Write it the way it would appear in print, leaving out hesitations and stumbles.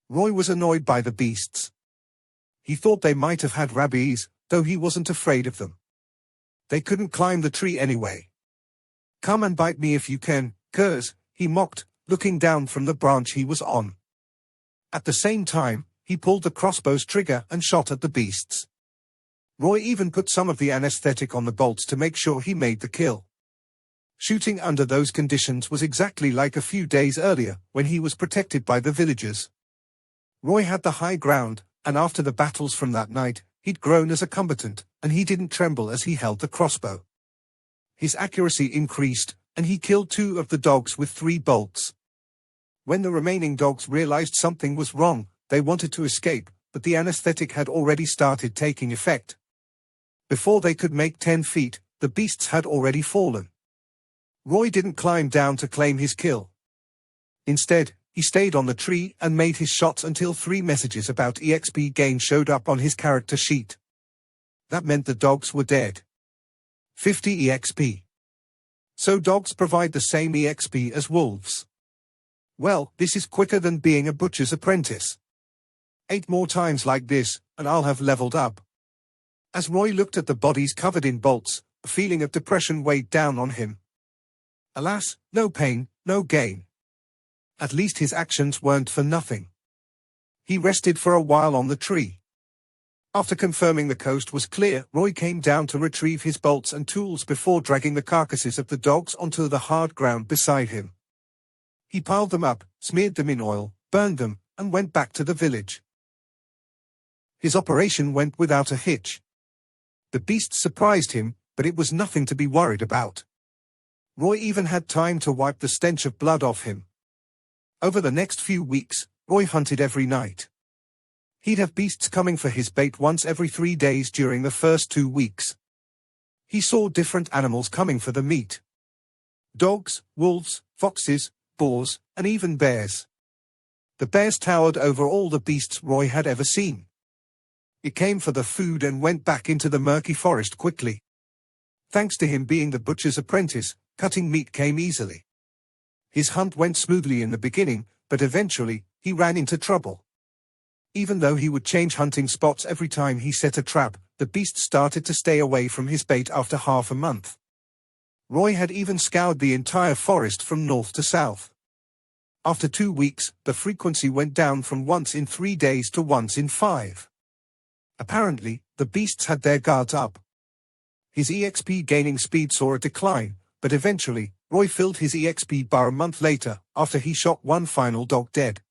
Roy was annoyed by the beasts. He thought they might have had rabies, though he wasn't afraid of them. They couldn't climb the tree anyway. "Come and bite me if you can, curs," he mocked, looking down from the branch he was on. At the same time, he pulled the crossbow's trigger and shot at the beasts. Roy even put some of the anesthetic on the bolts to make sure he made the kill. Shooting under those conditions was exactly like a few days earlier, when he was protected by the villagers. Roy had the high ground, and after the battles from that night, he'd grown as a combatant, and he didn't tremble as he held the crossbow. His accuracy increased, and he killed 2 of the dogs with 3 bolts. When the remaining dogs realized something was wrong, they wanted to escape, but the anesthetic had already started taking effect. Before they could make 10 feet, the beasts had already fallen. Roy didn't climb down to claim his kill. Instead, he stayed on the tree and made his shots until 3 messages about EXP gain showed up on his character sheet. That meant the dogs were dead. 50 EXP. So dogs provide the same EXP as wolves. Well, this is quicker than being a butcher's apprentice. 8 more times like this, and I'll have leveled up. As Roy looked at the bodies covered in bolts, a feeling of depression weighed down on him. Alas, no pain, no gain. At least his actions weren't for nothing. He rested for a while on the tree. After confirming the coast was clear, Roy came down to retrieve his bolts and tools before dragging the carcasses of the dogs onto the hard ground beside him. He piled them up, smeared them in oil, burned them, and went back to the village. His operation went without a hitch. The beasts surprised him, but it was nothing to be worried about. Roy even had time to wipe the stench of blood off him. Over the next few weeks, Roy hunted every night. He'd have beasts coming for his bait once every 3 days during the first 2 weeks. He saw different animals coming for the meat. Dogs, wolves, foxes, boars, and even bears. The bears towered over all the beasts Roy had ever seen. It came for the food and went back into the murky forest quickly. Thanks to him being the butcher's apprentice, cutting meat came easily. His hunt went smoothly in the beginning, but eventually, he ran into trouble. Even though he would change hunting spots every time he set a trap, the beasts started to stay away from his bait after half a month. Roy had even scoured the entire forest from north to south. After 2 weeks, the frequency went down from once in 3 days to once in 5. Apparently, the beasts had their guards up. His EXP gaining speed saw a decline, but eventually, Roy filled his EXP bar a month later, after he shot 1 final dog dead.